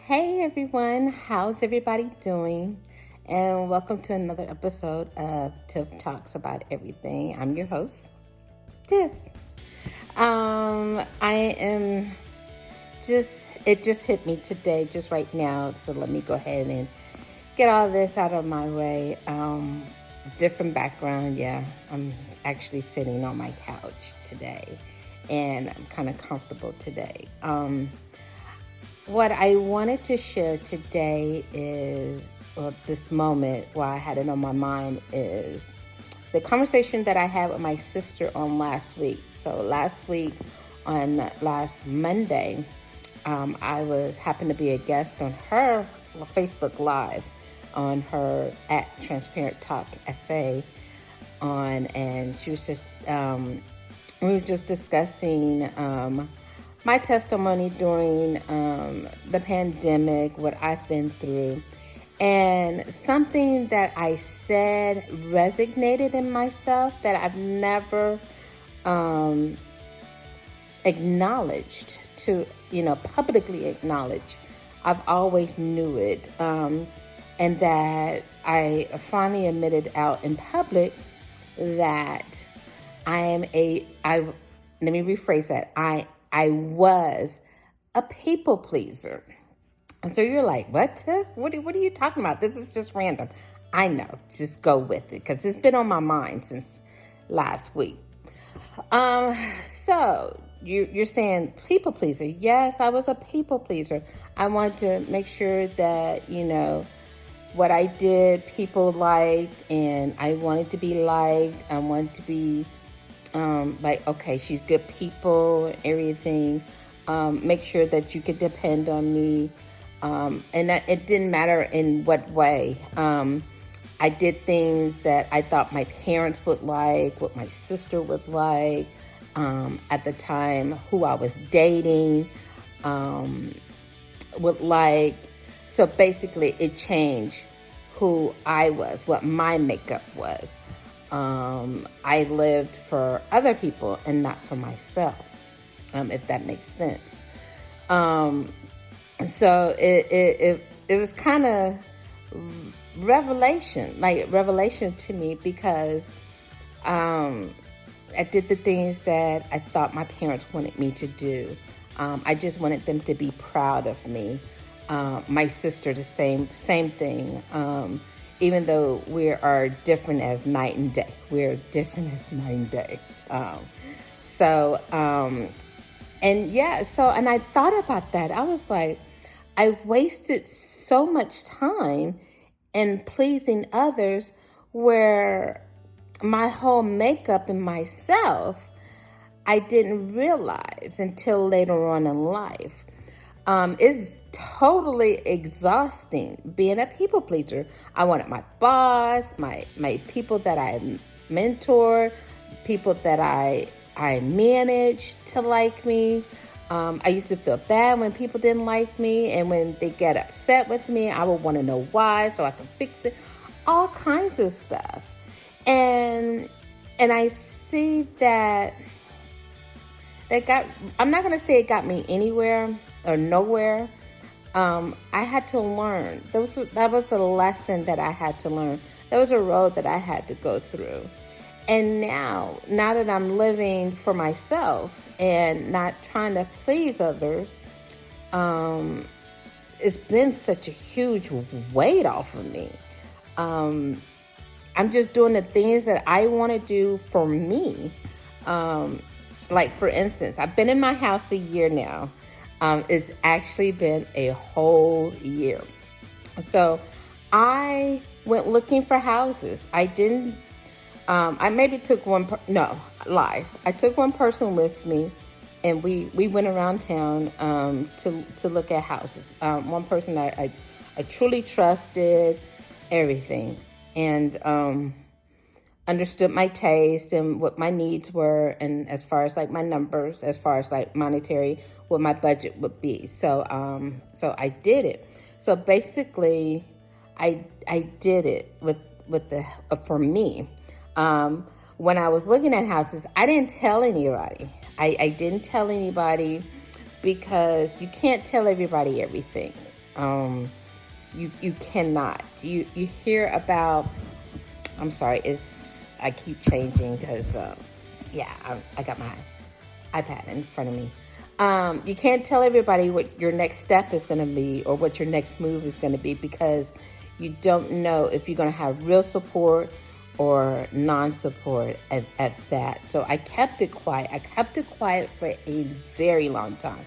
Hey everyone, how's everybody doing? And welcome to another episode of Tiff Talks About Everything. I'm your host, Tiff. I am it just hit me today, just right now. So let me go ahead and get all this out of my way. Different background, yeah. I'm actually sitting on my couch today and I'm kind of comfortable today. What I wanted to share today is, this moment while I had it on my mind is the conversation that I had with my sister on last week. So last week, on last Monday, I happened to be a guest on her Facebook Live on her at Transparent Talk SA and she was just, we were just discussing, my testimony during the pandemic, what I've been through, and something that I said resonated in myself that I've never acknowledged to, publicly acknowledge. I've always knew it, and that I finally admitted out in public that let me rephrase that, I was a people pleaser. And so you're like, what, Tiff? What are you talking about? This is just random. I know. Just go with it because it's been on my mind since last week. So you're saying people pleaser. Yes, I was a people pleaser. I wanted to make sure that, what I did, people liked, and I wanted to be liked. I wanted to be okay, she's good people and everything. Make sure that you could depend on me. And that it didn't matter in what way. I did things that I thought my parents would like, what my sister would like, at the time, who I was dating, would like. So basically it changed who I was, what my makeup was. I lived for other people and not for myself, if that makes sense. So it was kind of revelation to me because I did the things that I thought my parents wanted me to do. I just wanted them to be proud of me. My sister, the same thing. Even though we are different as night and day. We're different as night and day. And I thought about that. I was like, I wasted so much time in pleasing others where my whole makeup and myself, I didn't realize until later on in life. It's totally exhausting being a people pleaser. I wanted my boss, my people that I mentor, people that I managed to like me. I used to feel bad when people didn't like me, and when they get upset with me, I would want to know why so I can fix it. All kinds of stuff. And I see that I'm not going to say it got me anywhere or nowhere. I had to learn. That was a lesson that I had to learn. That was a road that I had to go through. And now that I'm living for myself and not trying to please others, it's been such a huge weight off of me. I'm just doing the things that I want to do for me. Like, for instance, I've been in my house a year now. It's actually been a whole year. So I went looking for houses. I didn't, I maybe took I took one person with me, and we went around town to look at houses. One person I truly trusted, everything, and understood my taste and what my needs were, and as far as like my numbers, as far as like monetary, what my budget would be. So I did it. So basically, I did it with the for me. When I was looking at houses, I didn't tell anybody. I didn't tell anybody because you can't tell everybody everything. You cannot. You hear about. I'm sorry. I keep changing because I got my iPad in front of me. You can't tell everybody what your next step is going to be or what your next move is going to be, because you don't know if you're going to have real support or non-support at that. So I kept it quiet. I kept it quiet for a very long time.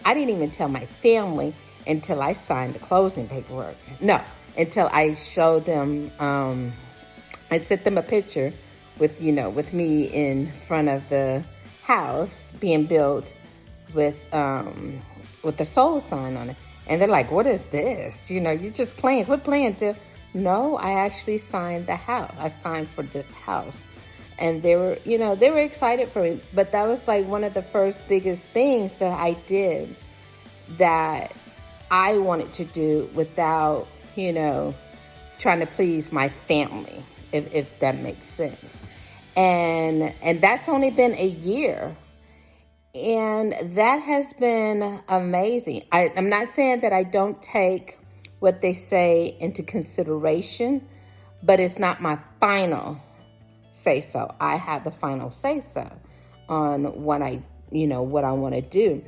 I didn't even tell my family until I signed the closing paperwork. No, until I showed them, I sent them a picture with me in front of the house being built with the soul sign on it. And they're like, what is this? You're just playing. Quit playing. No, I actually signed the house. I signed for this house. And they were excited for me. But that was like one of the first biggest things that I did that I wanted to do without, trying to please my family, if that makes sense. And that's only been a year. And that has been amazing. I'm not saying that I don't take what they say into consideration, but it's not my final say so. I have the final say so on what I want to do.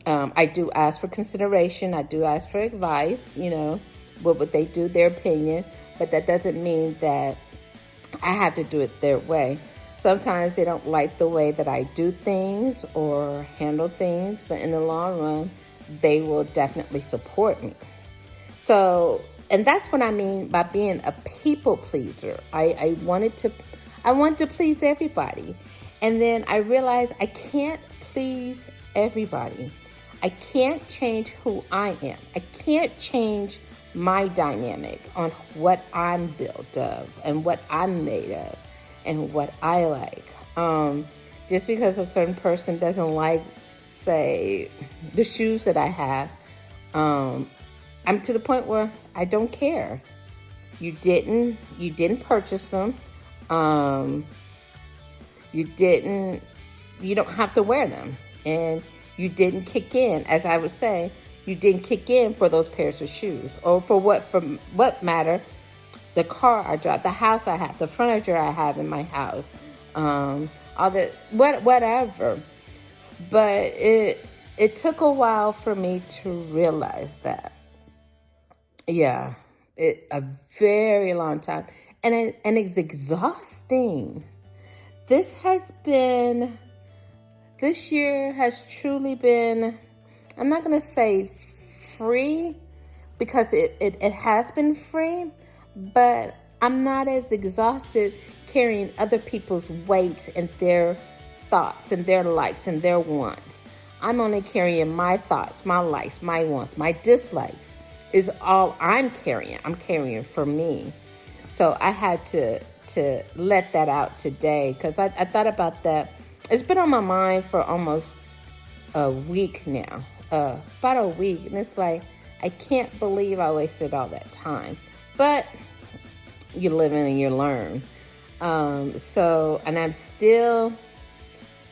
I do ask for consideration. I do ask for advice, what would they do, their opinion, but that doesn't mean that I have to do it their way. Sometimes they don't like the way that I do things or handle things, but in the long run, they will definitely support me. So, and that's what I mean by being a people pleaser. I wanted to please everybody. And then I realized I can't please everybody. I can't change who I am. I can't change my dynamic on what I'm built of and what I'm made of and what I like. Just because a certain person doesn't like, say, the shoes that I have, I'm to the point where I don't care. You didn't purchase them. You don't have to wear them. And you didn't kick in, as I would say, you didn't kick in for those pairs of shoes, or for what matter, the car I drive, the house I have, the furniture I have in my house, all the whatever. But it took a while for me to realize that. Yeah, a very long time, and it's exhausting. This year has truly been, I'm not going to say free, because it has been free, but I'm not as exhausted carrying other people's weight and their thoughts and their likes and their wants. I'm only carrying my thoughts, my likes, my wants, my dislikes is all I'm carrying. I'm carrying for me. So I had to let that out today, because I thought about that. It's been on my mind for almost a week now, about a week. And it's like, I can't believe I wasted all that time. But you live in and you learn. And I'm still,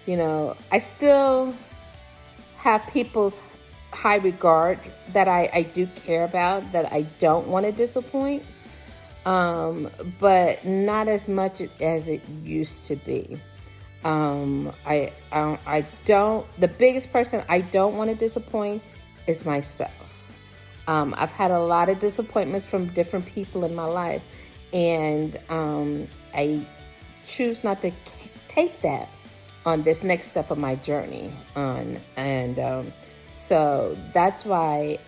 I still have people's high regard that I do care about, that I don't want to disappoint. But not as much as it used to be. I don't, the biggest person I don't want to disappoint is myself. I've had a lot of disappointments from different people in my life, and I choose not to take that on this next step of my journey so that's why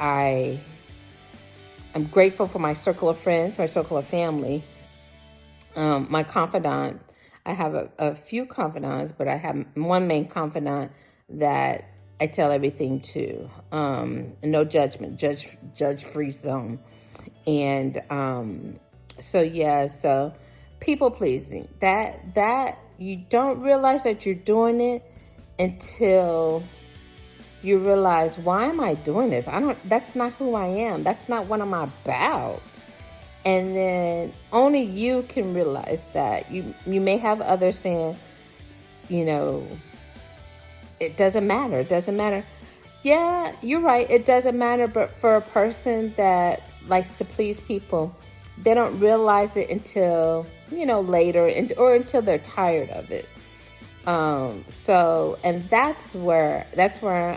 I'm grateful for my circle of friends, my circle of family, my confidant. I have a few confidants, but I have one main confidant that I tell everything to. No judgment, judge-free zone. And so people pleasing. That you don't realize that you're doing it until you realize, why am I doing this? That's not who I am. That's not what I'm about. And then only you can realize that. You may have others saying, it doesn't matter. It doesn't matter. Yeah, you're right. It doesn't matter, but for a person that likes to please people, they don't realize it until, later, or until they're tired of it. And that's where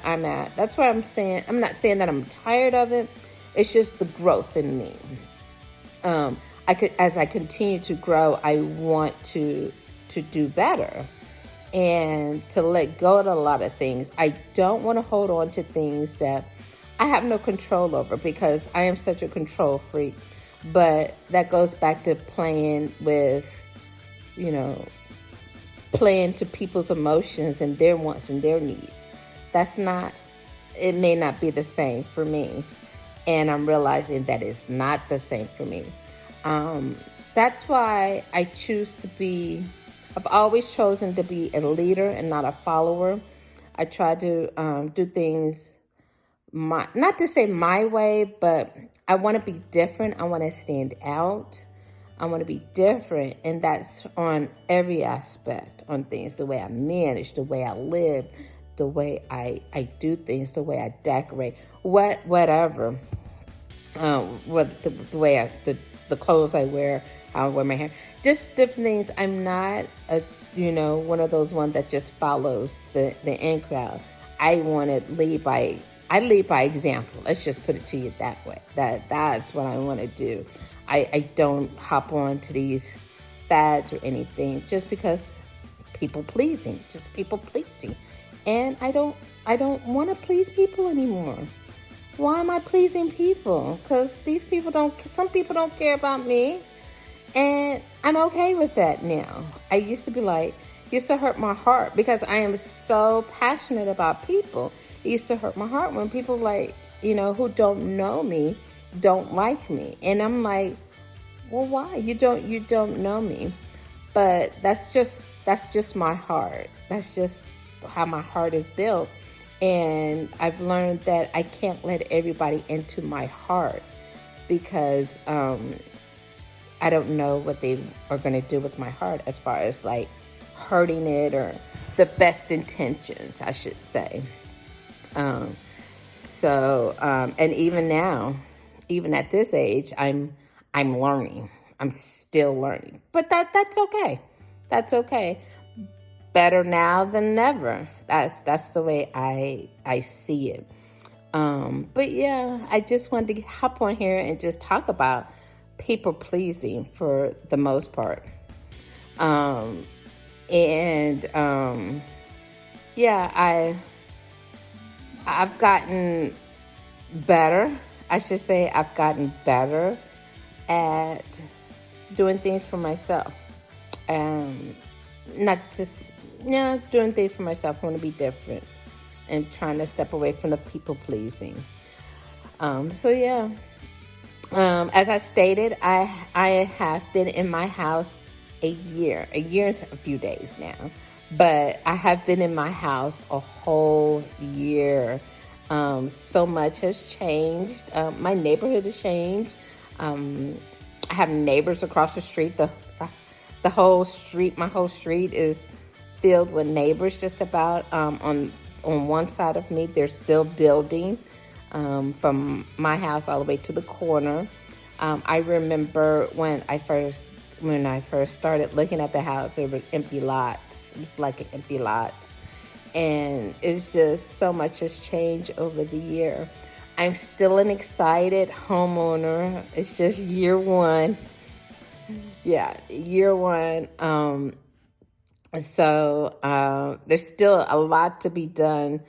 I'm at. That's what I'm saying. I'm not saying that I'm tired of it. It's just the growth in me. As I continue to grow, I want to do better and to let go of a lot of things. I don't want to hold on to things that I have no control over, because I am such a control freak. But that goes back to you know, playing to people's emotions and their wants and their needs. It may not be the same for me. And I'm realizing that it's not the same for me. That's why I've always chosen to be a leader and not a follower. I try to do things not to say my way, but I want to be different. I want to stand out. I want to be different. And that's on every aspect, on things, the way I manage, the way I live, the way I do things, the way I decorate, whatever. The way the clothes I wear, how I wear my hair, just different things. I'm not one of those ones that just follows the in crowd. I lead by example. Let's just put it to you that way. That's what I want to do. I don't hop on to these fads or anything just because people pleasing, and I don't want to please people anymore. Why am I pleasing people? Because some people don't care about me. And I'm okay with that now. I used to hurt my heart because I am so passionate about people. It used to hurt my heart when people who don't know me don't like me. And I'm like, well, why? You don't know me. But that's just my heart. That's just how my heart is built. And I've learned that I can't let everybody into my heart because I don't know what they are going to do with my heart as far as hurting it or the best intentions, I should say. And even now, even at this age, I'm learning. I'm still learning, but that's okay. That's okay. Better now than never. That's the way I see it. But yeah, I just wanted to hop on here and just talk about people pleasing for the most part. Yeah, I've gotten better. I should say I've gotten better at doing things for myself. Not just doing things for myself. I want to be different and trying to step away from the people pleasing. So yeah. As I stated, I have been in my house a year and a few days now, but I have been in my house a whole year. So much has changed. My neighborhood has changed. I have neighbors across the street. The whole street, my whole street is filled with neighbors just about. On one side of me, they're still building. From my house all the way to the corner. I remember when I first started looking at the house, there were empty lots. It was like an empty lots. And it's just so much has changed over the year. I'm still an excited homeowner. It's just year one. Yeah, year one. There's still a lot to be done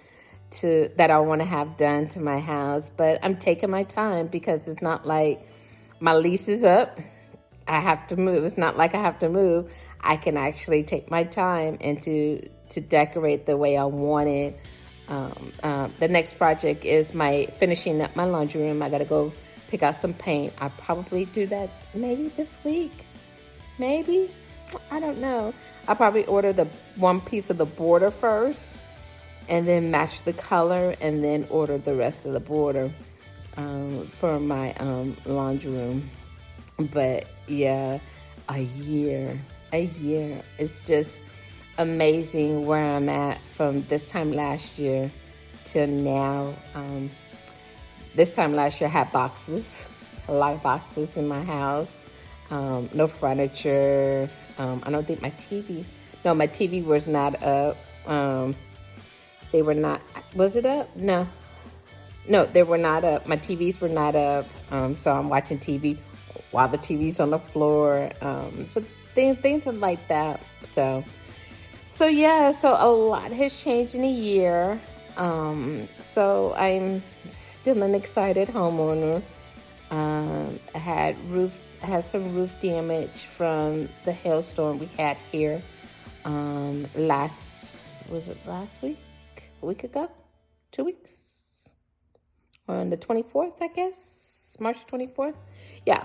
that I want to have done to my house, but I'm taking my time because it's not like my lease is up. I have to move. It's not like I have to move. I can actually take my time and to decorate the way I want it. The next project is finishing up my laundry room. I got to go pick out some paint. I'll probably do that maybe this week. Maybe. I don't know. I'll probably order the one piece of the border first and then match the color and then order the rest of the border for my laundry room. But yeah, a year. It's just amazing where I'm at from this time last year till now. This time last year, I had boxes, a lot of boxes in my house. No furniture. I don't think my TV. No, my TV was not up. They were not. Was it up? No, they were not up. My TVs were not up. So I'm watching TV while the TV's on the floor. So things like that. So yeah. So a lot has changed in a year. So I'm still an excited homeowner. I had some roof damage from the hailstorm we had here. Was it last week? A week ago? 2 weeks? On the 24th, I guess? March 24th? Yeah.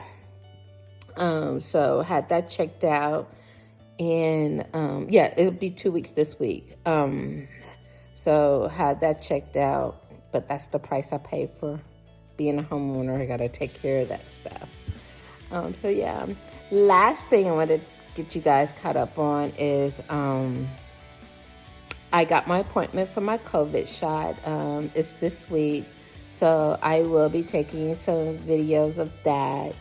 So had that checked out. And, yeah, it'll be 2 weeks this week. So had that checked out. But that's the price I pay for being a homeowner. I got to take care of that stuff. So, yeah. Last thing I want to get you guys caught up on is I got my appointment for my COVID shot. It's this week. So I will be taking some videos of that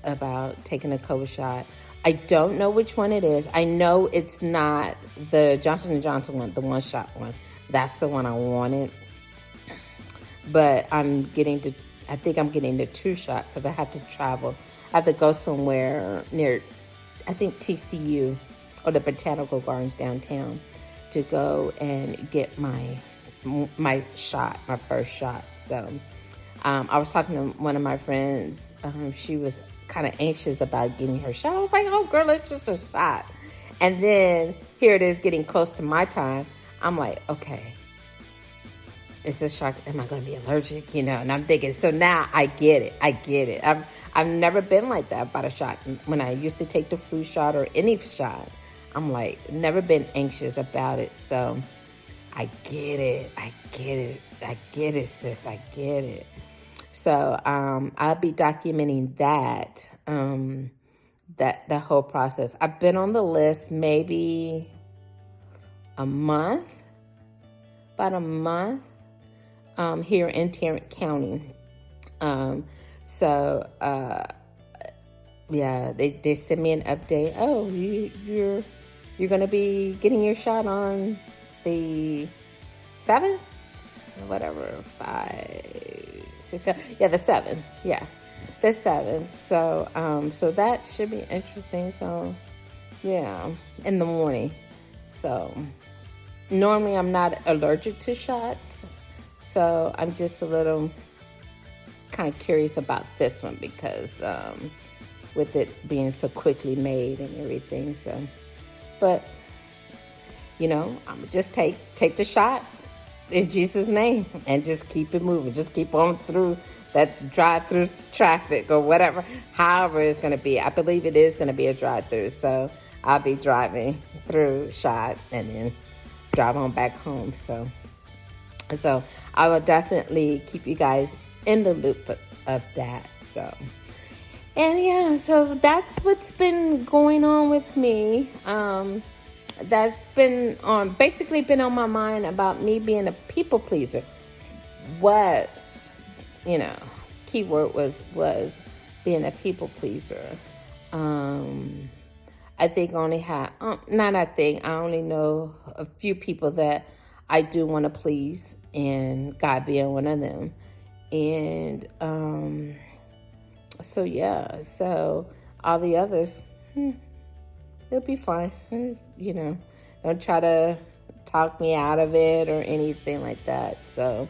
about taking a COVID shot. I don't know which one it is. I know it's not the Johnson & Johnson one, the one-shot one. That's the one I wanted. But I think I'm getting the two-shot because I have to travel. I have to go somewhere near, I think TCU or the Botanical Gardens downtown to go and get my shot, my first shot. So I was talking to one of my friends. She was kind of anxious about getting her shot. I was like, oh, girl, it's just a shot. And then here it is getting close to my time. I'm like, okay, it's a shot. Am I going to be allergic? And I'm thinking, so now I get it. I've never been like that about a shot. When I used to take the flu shot or any shot, I'm like, never been anxious about it. So I get it, sis. I get it. So I'll be documenting that, that whole process. I've been on the list maybe about a month here in Tarrant County. Yeah, they sent me an update. Oh, you're going to be getting your shot on the 7th? Whatever, 5, 6, 7. Yeah, the 7th. Yeah, the 7th. So that should be interesting. So, yeah, in the morning. So, normally I'm not allergic to shots. So, I'm just a little kind of curious about this one because with it being so quickly made and everything. So, but, I'm just take the shot in Jesus' name and just keep it moving. Just keep on through that drive-through traffic or whatever, however it's going to be. I believe it is going to be a drive-through. So I'll be driving through shot and then drive on back home. So I will definitely keep you guys in the loop of that. So, and yeah, so that's what's been going on with me. That's been basically been on my mind about me being a people pleaser. Keyword was being a people pleaser. I only know a few people that I do want to please, and God being one of them. And so all the others, it'll be fine. Don't try to talk me out of it or anything like that. So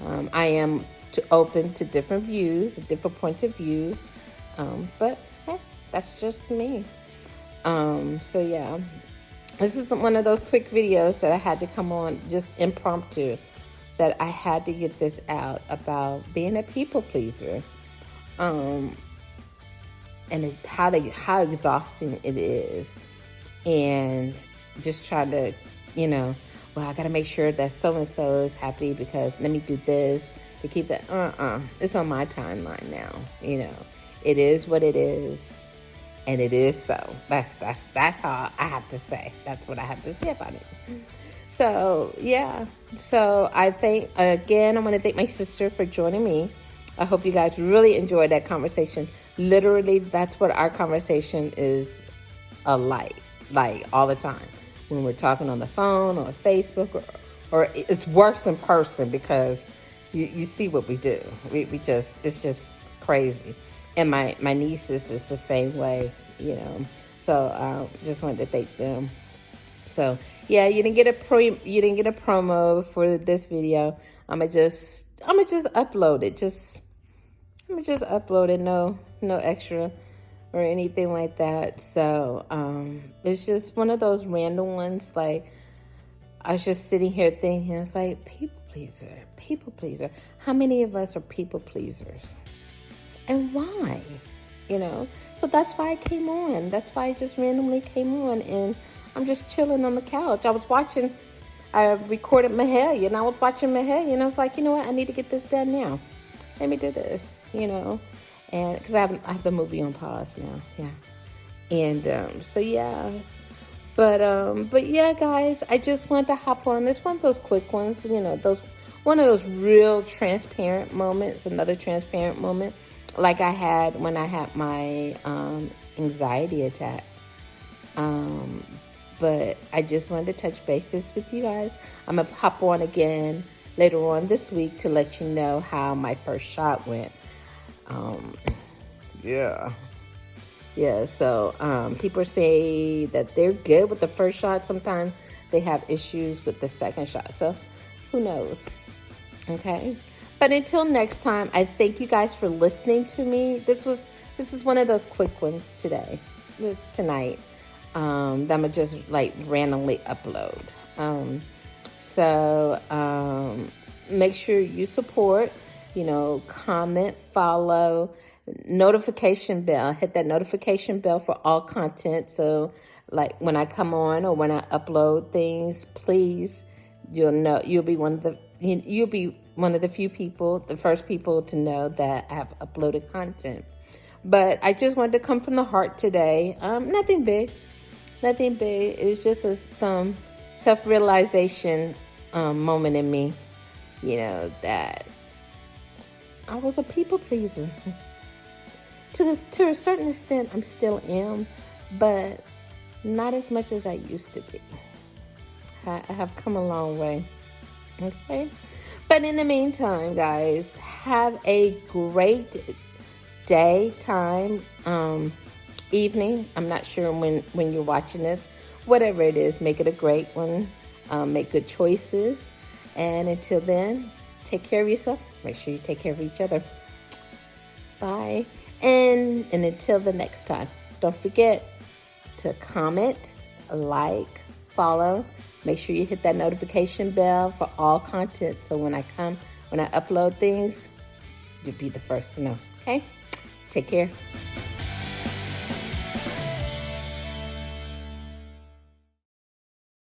I am open to different views, different points of views. But hey, that's just me. So yeah, this is one of those quick videos that I had to come on just impromptu, that I had to get this out about being a people pleaser. And how exhausting it is, and just trying to, I got to make sure that so-and-so is happy because let me do this to keep that. It's on my timeline now. It is what it is, and it is so. That's how I have to say. That's what I have to say about it. So, yeah. So, I think, again, I want to thank my sister for joining me. I hope you guys really enjoyed that conversation. Literally, that's what our conversation is like all the time. When we're talking on the phone or Facebook, or it's worse in person because you see what we do. We just, it's just crazy. And my nieces is the same way, you know. So just wanted to thank them. So yeah, you didn't get a promo for this video. I'ma just upload it. I'm gonna just upload it. No extra or anything like that. So it's just one of those random ones. Like, I was just sitting here thinking, it's like, people pleaser. How many of us are people pleasers? And why? You know? So that's why I came on. That's why I just randomly came on, and I'm just chilling on the couch. I recorded Mahalia, and I was watching Mahalia, and I was like, you know what? I need to get this done now. Let me do this, you know? And because I have the movie on pause now. Yeah. And so, yeah. But yeah, guys, I just wanted to hop on. It's one of those quick ones, you know, one of those real transparent moments, another transparent moment, like I had when I had my anxiety attack. But I just wanted to touch bases with you guys. I'm going to hop on again later on this week to let you know how my first shot went. Yeah. Yeah, so people say that they're good with the first shot. Sometimes they have issues with the second shot. So who knows? Okay. But until next time, I thank you guys for listening to me. This is one of those quick ones tonight. That I'm gonna just like randomly upload. So make sure you support, you know, comment, follow, notification bell. Hit that notification bell for all content. So like when I come on or when I upload things, please, you'll be one of the few people, the first people to know that I have uploaded content. But I just wanted to come from the heart today. Nothing big. It was just some self-realization moment in me, you know, that I was a people pleaser. To a certain extent, I still am, but not as much as I used to be. I have come a long way. Okay? But in the meantime, guys, have a great day, time, evening. I'm not sure when you're watching this. Whatever it is, make it a great one. Make good choices. And until then, take care of yourself. Make sure you take care of each other. Bye. And until the next time, don't forget to comment, like, follow. Make sure you hit that notification bell for all content. So when I upload things, you'll be the first to know. Okay? Take care.